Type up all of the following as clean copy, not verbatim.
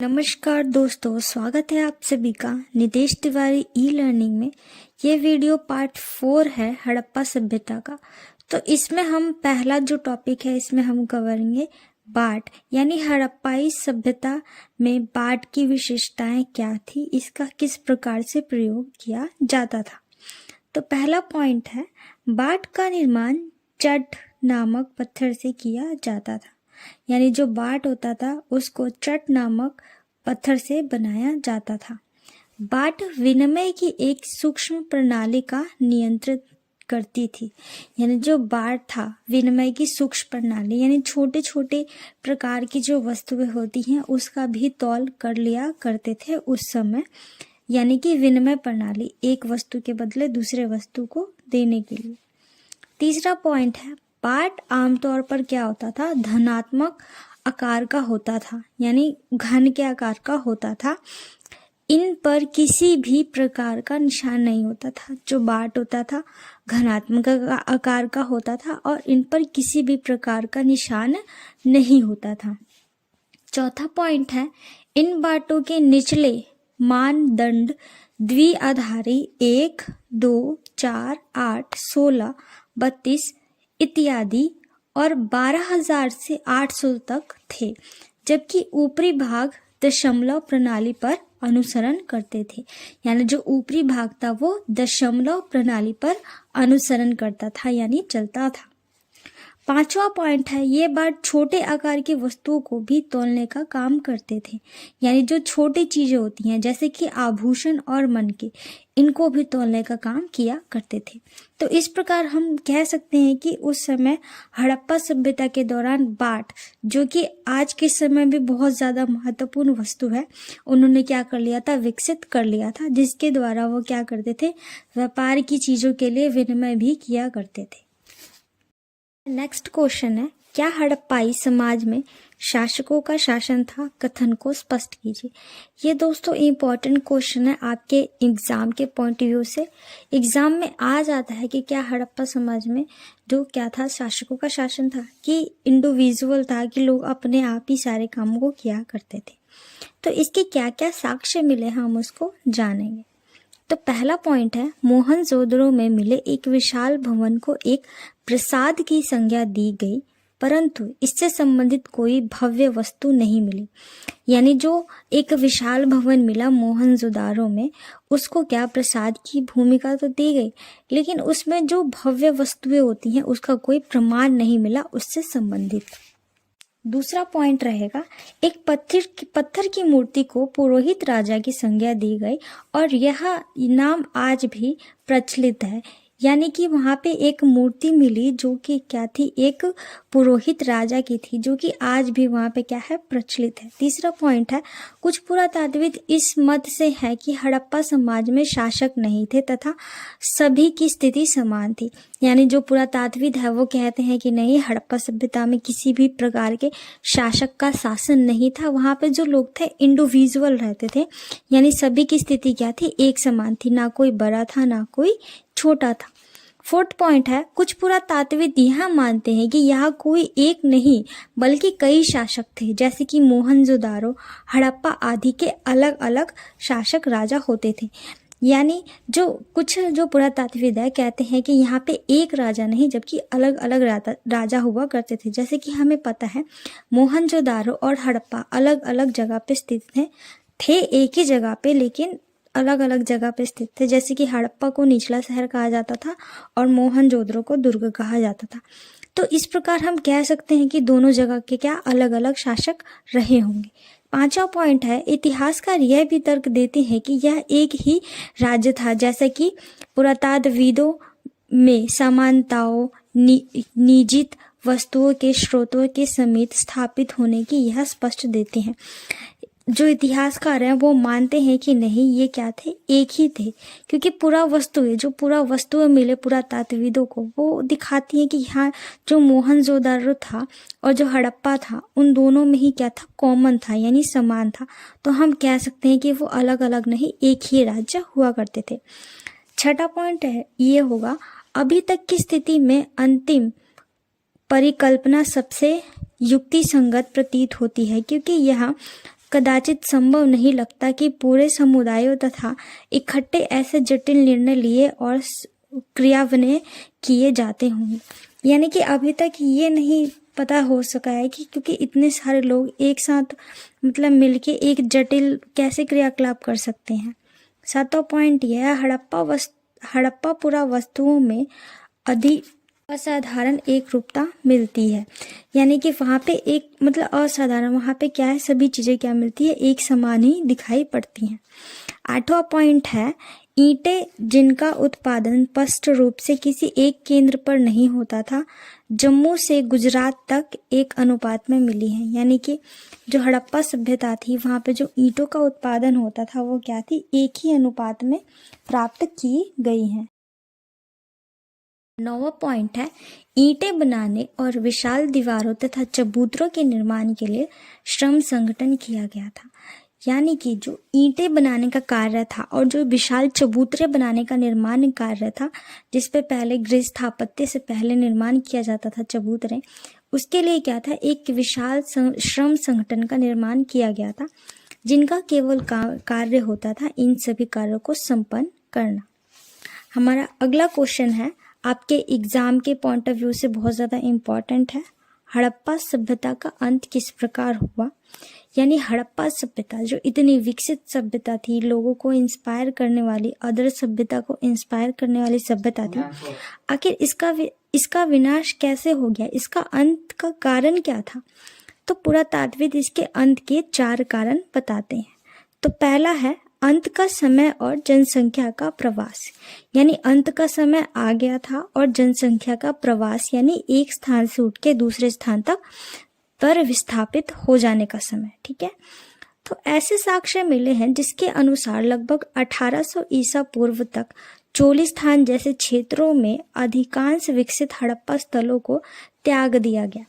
नमस्कार दोस्तों, स्वागत है आप सभी का नितेश तिवारी ई लर्निंग में। ये वीडियो पार्ट 4 है हड़प्पा सभ्यता का। तो इसमें हम पहला जो टॉपिक है इसमें हम करेंगे बाट, यानी हड़प्पाई सभ्यता में बाट की विशेषताएं क्या थी, इसका किस प्रकार से प्रयोग किया जाता था। तो पहला पॉइंट है, बाट का निर्माण चट नामक पत्थर से किया जाता था। यानी जो बाट होता था उसको चट नामक पत्थर से बनाया जाता था। बाट विनिमय की एक सूक्ष्म प्रणाली का नियंत्रित करती थी। यानी जो बाट था विनिमय की सूक्ष्म प्रणाली, यानी छोटे छोटे प्रकार की जो वस्तुएं होती हैं उसका भी तौल कर लिया करते थे उस समय। यानी कि विनिमय प्रणाली, एक वस्तु के बदले दूसरे वस्तु को देने के लिए। तीसरा पॉइंट है, बाट आमतौर पर क्या होता था, धनात्मक आकार का होता था, यानी घन के आकार का होता था। इन पर किसी भी प्रकार का निशान नहीं होता था। जो बाट होता था घनात्मक आकार का होता था और इन पर किसी भी प्रकार का निशान नहीं होता था। चौथा पॉइंट है, इन बाटों के निचले मानदंड द्विआधारी 1, 2, 4, 8, 16, 32 इत्यादि और 12,000 से 800 तक थे, जबकि ऊपरी भाग दशमलव प्रणाली पर अनुसरण करते थे। यानी जो ऊपरी भाग था वो दशमलव प्रणाली पर अनुसरण करता था, यानी चलता था। पांचवा पॉइंट है, ये बाट छोटे आकार की वस्तुओं को भी तौलने का काम करते थे। यानी जो छोटी चीजें होती हैं जैसे कि आभूषण और मनके, इनको भी तौलने का काम किया करते थे। तो इस प्रकार हम कह सकते हैं कि उस समय हड़प्पा सभ्यता के दौरान बाट, जो कि आज के समय भी बहुत ज्यादा महत्वपूर्ण वस्तु है, उन्होंने क्या कर लिया था, विकसित कर लिया था, जिसके द्वारा वो क्या करते थे, व्यापार की चीजों के लिए विनिमय भी किया करते थे। नेक्स्ट क्वेश्चन है, क्या हड़प्पाई समाज में शासकों का शासन था? कथन को स्पष्ट कीजिए। ये दोस्तों इम्पोर्टेंट क्वेश्चन है आपके एग्जाम के पॉइंट ऑफ व्यू से। एग्जाम में आ जाता है कि क्या हड़प्पा समाज में जो क्या था, शासकों का शासन था कि इंडिविजुअल था, कि लोग अपने आप ही सारे कामों को किया करते थे। तो इसके क्या क्या साक्ष्य मिले हम उसको जानेंगे। तो पहला पॉइंट है, मोहनजोदड़ो में मिले एक विशाल भवन को एक प्रसाद की संज्ञा दी गई, परंतु इससे संबंधित कोई भव्य वस्तु नहीं मिली। यानी जो एक विशाल भवन मिला मोहनजोदड़ो में, उसको क्या प्रसाद की भूमिका तो दी गई, लेकिन उसमें जो भव्य वस्तुएं होती हैं उसका कोई प्रमाण नहीं मिला उससे संबंधित। दूसरा पॉइंट रहेगा, एक पत्थर की मूर्ति को पुरोहित राजा की संज्ञा दी गई और यह नाम आज भी प्रचलित है। यानी कि वहां पे एक मूर्ति मिली जो कि क्या थी, एक पुरोहित राजा की थी, जो कि आज भी वहां पे क्या है, प्रचलित है। तीसरा पॉइंट है, कुछ पुरातात्विद इस मत से है कि हड़प्पा समाज में शासक नहीं थे तथा सभी की स्थिति समान थी। यानी जो पुरातात्विद है वो कहते हैं कि नहीं, हड़प्पा सभ्यता में किसी भी प्रकार के शासक का शासन नहीं था। वहां पे जो लोग थे इंडिविजुअल रहते थे, यानी सभी की स्थिति क्या थी, एक समान थी, ना कोई बड़ा था ना कोई छोटा था। फोर्थ पॉइंट है, कुछ पुरातात्विद यह मानते हैं कि यह कोई एक नहीं बल्कि कई शासक थे, जैसे कि मोहनजोदारो, हड़प्पा आदि के अलग अलग शासक राजा होते थे। यानी जो पुरातात्विद है कहते हैं कि यहाँ पे एक राजा नहीं जबकि अलग अलग राजा हुआ करते थे। जैसे कि हमें पता है मोहनजोदारो और हड़प्पा अलग अलग जगह पे स्थित थे एक ही जगह पे, लेकिन अलग अलग जगह पे स्थित थे। जैसे कि हड़प्पा को निचला शहर कहा जाता था और मोहनजोदड़ो को दुर्ग कहा जाता था। तो इस प्रकार हम कह सकते हैं कि दोनों जगह के क्या अलग अलग शासक रहे होंगे। पांचवा पॉइंट है, इतिहासकार यह भी तर्क देते हैं कि यह एक ही राज्य था, जैसे कि पुरातात्विदों में समानताओं, निजित वस्तुओं के स्रोतों के समेत स्थापित होने की यह स्पष्ट देते हैं। जो इतिहासकार हैं वो मानते हैं कि नहीं, ये क्या थे, एक ही थे, क्योंकि पूरा वस्तुएं मिले पुरातात्विदों को, वो दिखाती हैं कि यहाँ जो मोहनजोदड़ो था और जो हड़प्पा था उन दोनों में ही क्या था, कॉमन था, यानी समान था। तो हम कह सकते हैं कि वो अलग अलग नहीं, एक ही राज्य हुआ करते थे। छठा पॉइंट है ये होगा, अभी तक की स्थिति में अंतिम परिकल्पना सबसे युक्ति संगत प्रतीत होती है, क्योंकि यह कदाचित संभव नहीं लगता कि पूरे समुदायों तथा इकट्ठे ऐसे जटिल निर्णय लिए और क्रियान्वयन किए जाते होंगे। यानी कि अभी तक ये नहीं पता हो सका है कि क्योंकि इतने सारे लोग एक साथ मतलब मिलके एक जटिल कैसे क्रियाकलाप कर सकते हैं। 7वां पॉइंट यह है, हड़प्पा वस्तुओं में अधिक असाधारण एक रूपता मिलती है। यानी कि वहाँ पे एक मतलब असाधारण, वहाँ पे क्या है, सभी चीज़ें क्या मिलती है, एक समान ही दिखाई पड़ती हैं। 8वां पॉइंट है, ईंटें जिनका उत्पादन स्पष्ट रूप से किसी एक केंद्र पर नहीं होता था, जम्मू से गुजरात तक एक अनुपात में मिली हैं। यानी कि जो हड़प्पा सभ्यता थी वहाँ पे जो ईंटों का उत्पादन होता था वो क्या थी, एक ही अनुपात में प्राप्त की गई हैं। 9वां पॉइंट है, ईंटें बनाने और विशाल दीवारों तथा चबूतरों के निर्माण के लिए श्रम संगठन किया गया था। यानी कि जो ईंटें बनाने का कार्य था और जो विशाल चबूतरे बनाने का निर्माण कार्य था, जिस पे पहले गृह स्थापत्य से पहले निर्माण किया जाता था चबूतरे, उसके लिए क्या था, एक विशाल श्रम संगठन का निर्माण किया गया था, जिनका केवल कार्य होता था इन सभी कार्यों को संपन्न करना। हमारा अगला क्वेश्चन है, आपके एग्जाम के पॉइंट ऑफ व्यू से बहुत ज़्यादा इम्पॉर्टेंट है। हड़प्पा सभ्यता का अंत किस प्रकार हुआ। यानी हड़प्पा सभ्यता जो इतनी विकसित सभ्यता थी, लोगों को इंस्पायर करने वाली, अदर सभ्यता को इंस्पायर करने वाली सभ्यता थी, आखिर इसका विनाश कैसे हो गया, इसका अंत का कारण क्या था। तो पुरातात्विद इसके अंत के 4 कारण बताते हैं। तो पहला है अंत का समय और जनसंख्या का प्रवास। यानी अंत का समय आ गया था और जनसंख्या का प्रवास यानी एक स्थान से उठ के दूसरे स्थान तक पर विस्थापित हो जाने का समय। ठीक है, तो ऐसे साक्ष्य मिले हैं जिसके अनुसार लगभग 1800 ईसा पूर्व तक चोलिस्तान जैसे क्षेत्रों में अधिकांश विकसित हड़प्पा स्थलों को त्याग दिया गया।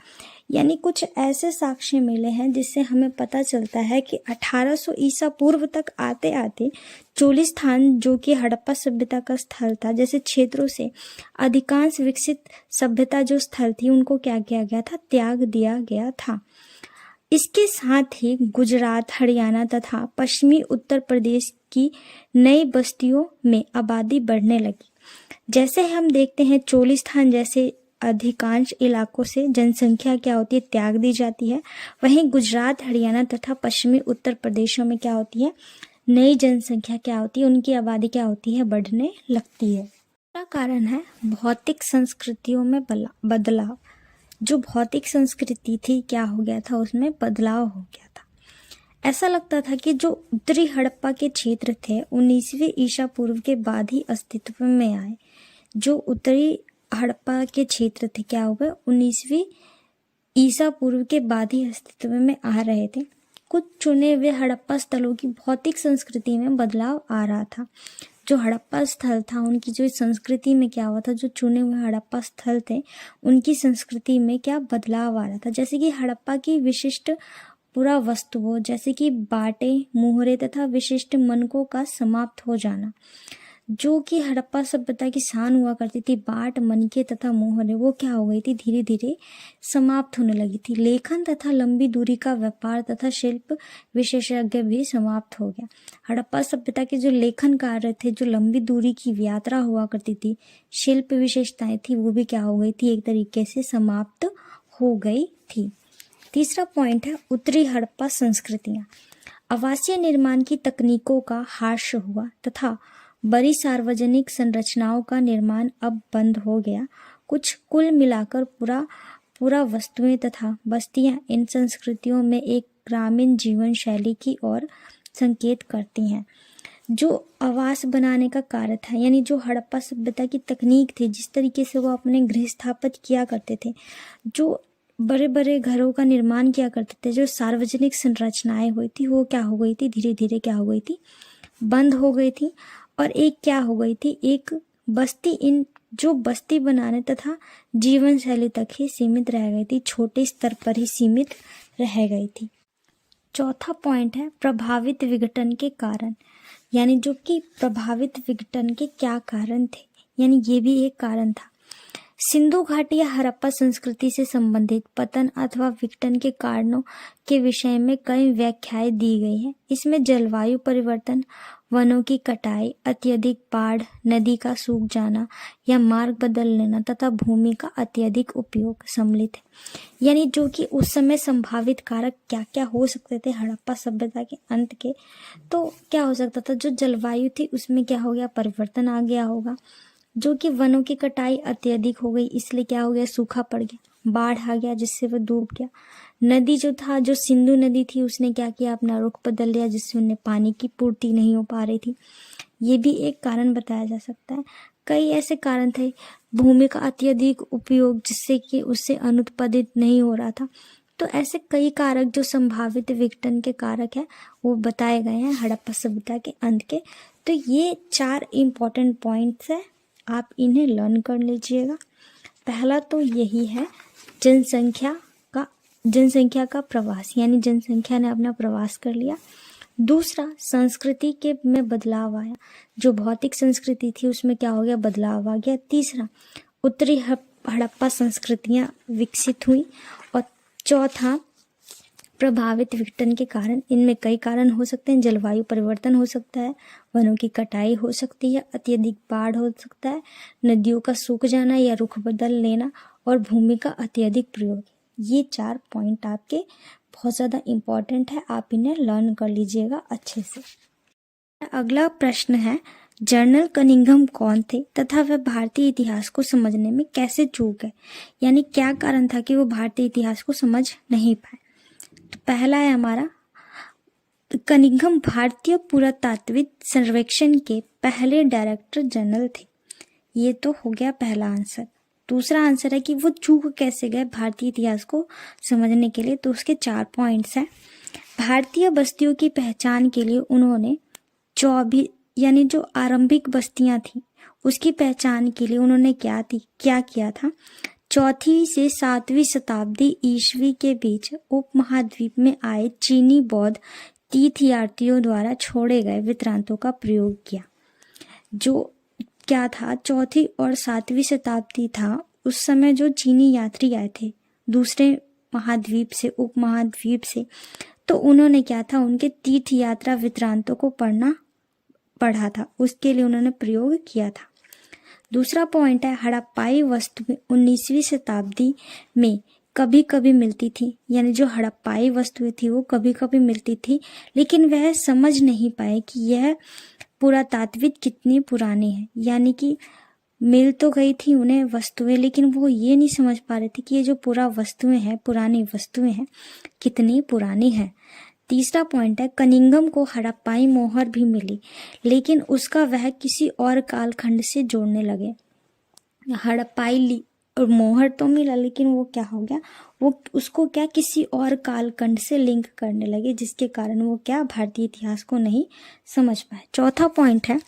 यानी कुछ ऐसे साक्ष्य मिले हैं जिससे हमें पता चलता है कि 1800 ईसा पूर्व तक आते आते चोलिस्तान जो कि हड़प्पा सभ्यता का स्थल था, जैसे क्षेत्रों से अधिकांश विकसित सभ्यता जो स्थल थी उनको क्या किया गया था, त्याग दिया गया था। इसके साथ ही गुजरात, हरियाणा तथा पश्चिमी उत्तर प्रदेश की नई बस्तियों में आबादी बढ़ने लगी। जैसे हम देखते हैं चोलिस्तान जैसे अधिकांश इलाकों से जनसंख्या क्या होती है, त्याग दी जाती है, वहीं गुजरात, हरियाणा तथा पश्चिमी उत्तर प्रदेशों में क्या होती है, नई जनसंख्या क्या होती है, उनकी आबादी क्या होती है, बढ़ने लगती है। दूसरा कारण है भौतिक संस्कृतियों में बदलाव। जो भौतिक संस्कृति थी क्या हो गया था, उसमें बदलाव हो गया था। ऐसा लगता था कि जो उत्तरी हड़प्पा के क्षेत्र थे 19वीं ईसा पूर्व के बाद ही अस्तित्व में आए। जो उत्तरी हड़प्पा के क्षेत्र थे क्या हो गए, 19वीं ईसा पूर्व के बाद ही अस्तित्व में आ रहे थे। कुछ चुने हुए हड़प्पा स्थलों की भौतिक संस्कृति में बदलाव आ रहा था। जो हड़प्पा स्थल था उनकी जो संस्कृति में क्या हुआ था, जो चुने हुए हड़प्पा स्थल थे उनकी संस्कृति में क्या बदलाव आ रहा था। जैसे कि हड़प्पा की विशिष्ट पुरा वस्तुओं जैसे कि बाटे, मोहरे तथा विशिष्ट मनकों का समाप्त हो जाना। जो कि हड़प्पा सभ्यता की शान हुआ करती थी, बाट, मनके तथा मोहरे, वो क्या हो गई थी, धीरे धीरे समाप्त होने लगी थी। लेखन तथा लंबी दूरी का व्यापार तथा शिल्प विशेषज्ञ भी समाप्त हो गया। हड़प्पा सभ्यता के जो लेखन कार्य थे, जो लंबी दूरी की यात्रा हुआ करती थी, शिल्प विशेषताएं थी, वो भी क्या हो गई थी, एक तरीके से समाप्त हो गई थी। तीसरा पॉइंट है उत्तरी हड़प्पा संस्कृतियां। आवासीय निर्माण की तकनीकों का ह्रास हुआ तथा बड़ी सार्वजनिक संरचनाओं का निर्माण अब बंद हो गया। कुल मिलाकर पूरा वस्तुएं तथा बस्तियां इन संस्कृतियों में एक ग्रामीण जीवन शैली की ओर संकेत करती हैं। जो आवास बनाने का कार्य था, यानी जो हड़प्पा सभ्यता की तकनीक थी, जिस तरीके से वो अपने गृह स्थापित किया करते थे, जो बड़े बड़े घरों का निर्माण किया करते थे, जो सार्वजनिक संरचनाएं हुई थी, वो क्या हो गई थी, धीरे धीरे क्या हो गई थी, बंद हो गई थी। और एक क्या हो गई थी, एक बस्ती बनाने तथा जीवन शैली तक ही सीमित रह गई थी, छोटे स्तर पर ही सीमित रह गई थी। चौथा पॉइंट है प्रभावित विघटन के कारण। यानी जो कि प्रभावित विघटन के क्या कारण थे, यानी ये भी एक कारण था। सिंधु घाटी या हड़प्पा संस्कृति से संबंधित पतन अथवा विघटन के कारणों के विषय में कई व्याख्याएं दी गई हैं। इसमें जलवायु परिवर्तन, वनों की कटाई, अत्यधिक बाढ़, नदी का सूख जाना या मार्ग बदल लेना तथा भूमि का अत्यधिक उपयोग सम्मिलित है। यानी जो कि उस समय संभावित कारक क्या क्या हो सकते थे हड़प्पा सभ्यता के अंत के, तो क्या हो सकता था, जो जलवायु थी उसमें क्या हो गया, परिवर्तन आ गया होगा। जो कि वनों की कटाई अत्यधिक हो गई, इसलिए क्या हो गया, सूखा पड़ गया, बाढ़ आ गया जिससे वह डूब गया। नदी जो था, जो सिंधु नदी थी, उसने क्या किया, अपना रुख बदल लिया जिससे उन्हें पानी की पूर्ति नहीं हो पा रही थी। ये भी एक कारण बताया जा सकता है। कई ऐसे कारण थे, भूमि का अत्यधिक उपयोग जिससे कि उससे अनुत्पादित नहीं हो रहा था। तो ऐसे कई कारक जो संभावित विघटन के कारक है वो बताए गए हैं हड़प्पा सभ्यता के अंत के। तो ये 4 इम्पोर्टेंट पॉइंट्स है, आप इन्हें लर्न कर लीजिएगा। पहला तो यही है जनसंख्या का प्रवास, यानी जनसंख्या ने अपना प्रवास कर लिया। दूसरा, संस्कृति के में बदलाव आया, जो भौतिक संस्कृति थी उसमें क्या हो गया, बदलाव आ गया। तीसरा, उत्तरी हड़प्पा संस्कृतियां विकसित हुई। और चौथा, प्रभावित विघटन के कारण, इनमें कई कारण हो सकते हैं, जलवायु परिवर्तन हो सकता है, वनों की कटाई हो सकती है, अत्यधिक बाढ़ हो सकता है, नदियों का सूख जाना या रुख बदल लेना और भूमि का अत्यधिक प्रयोग। ये 4 पॉइंट आपके बहुत ज़्यादा इम्पोर्टेंट है, आप इन्हें लर्न कर लीजिएगा अच्छे से। अगला प्रश्न है, जनरल कनिंघम कौन थे तथा वह भारतीय इतिहास को समझने में कैसे चूक गए, यानी क्या कारण था कि वो भारतीय इतिहास को समझ नहीं पाए। तो पहला है हमारा, कनिंघम भारतीय पुरातात्विक सर्वेक्षण के पहले डायरेक्टर जनरल थे। ये तो हो गया पहला आंसर। दूसरा आंसर है कि वो चूक कैसे गए भारतीय इतिहास को समझने के लिए, तो उसके 4 पॉइंट्स हैं। भारतीय बस्तियों की पहचान के लिए उन्होंने 24, यानी जो आरंभिक बस्तियां थी उसकी पहचान के लिए उन्होंने क्या किया था, 4वीं से 7वीं शताब्दी ईस्वी के बीच उपमहाद्वीप में आए चीनी बौद्ध तीर्थयात्रियों द्वारा छोड़े गए वृत्तांतों का प्रयोग किया। जो क्या था, 4वीं और 7वीं शताब्दी था, उस समय जो चीनी यात्री आए थे दूसरे महाद्वीप से, उपमहाद्वीप से, तो उन्होंने क्या था, उनके तीर्थ यात्रा वृत्तांतों को पढ़ा था, उसके लिए उन्होंने प्रयोग किया था। दूसरा पॉइंट है, हड़प्पाई वस्तुएं 19वीं शताब्दी में कभी कभी मिलती थी, यानी जो हड़प्पाई वस्तुएं थी वो कभी कभी मिलती थी, लेकिन वह समझ नहीं पाए कि यह पुरातात्विक कितनी पुरानी है। यानी कि मिल तो गई थी उन्हें वस्तुएं, लेकिन वो ये नहीं समझ पा रहे थे कि ये जो पुरानी वस्तुएं हैं कितनी पुरानी है। तीसरा पॉइंट है, कनिंघम को हड़प्पाई मोहर भी मिली, लेकिन उसका वह किसी और कालखंड से जोड़ने लगे। हड़प्पाई और मोहर तो मिला, लेकिन वो क्या हो गया, वो उसको क्या किसी और कालखंड से लिंक करने लगे, जिसके कारण वो क्या भारतीय इतिहास को नहीं समझ पाए। चौथा पॉइंट है,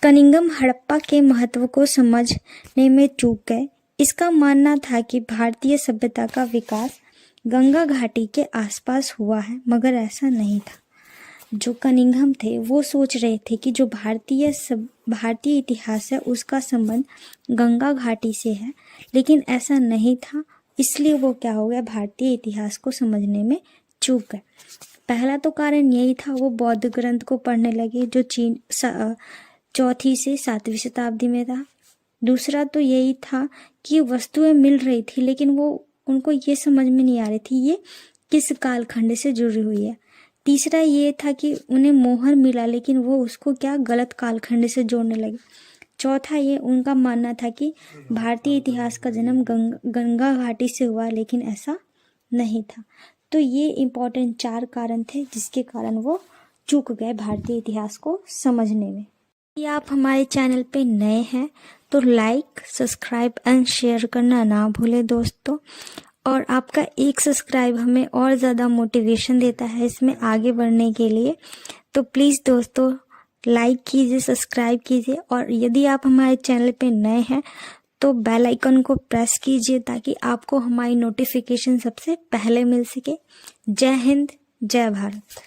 कनिंघम हड़प्पा के महत्व को समझने में चूक गए। इसका मानना था कि भारतीय सभ्यता का विकास गंगा घाटी के आसपास हुआ है, मगर ऐसा नहीं था। जो कनिंघम थे वो सोच रहे थे कि जो भारतीय इतिहास है उसका संबंध गंगा घाटी से है, लेकिन ऐसा नहीं था। इसलिए वो क्या हो गया, भारतीय इतिहास को समझने में चूक गए। पहला तो कारण यही था, वो बौद्ध ग्रंथ को पढ़ने लगे जो 4वीं से 7वीं शताब्दी में था। दूसरा तो यही था कि वस्तुएं मिल रही थी, लेकिन वो उनको ये समझ में नहीं आ रही थी ये किस कालखंड से जुड़ी हुई है। तीसरा ये था कि उन्हें मोहर मिला, लेकिन वो उसको क्या गलत कालखंड से जोड़ने लगे। चौथा ये उनका मानना था कि भारतीय इतिहास का जन्म गंगा घाटी से हुआ, लेकिन ऐसा नहीं था। तो ये इम्पोर्टेंट 4 कारण थे जिसके कारण वो चूक गए भारतीय इतिहास को समझने में। यदि आप हमारे चैनल पे नए हैं तो लाइक, सब्सक्राइब एंड शेयर करना ना भूलें दोस्तों। और आपका एक सब्सक्राइब हमें और ज़्यादा मोटिवेशन देता है इसमें आगे बढ़ने के लिए। तो प्लीज़ दोस्तों लाइक कीजिए, सब्सक्राइब कीजिए, और यदि आप हमारे चैनल पे नए हैं तो बेल आइकन को प्रेस कीजिए ताकि आपको हमारी नोटिफिकेशन सबसे पहले मिल सके। जय हिंद, जय भारत।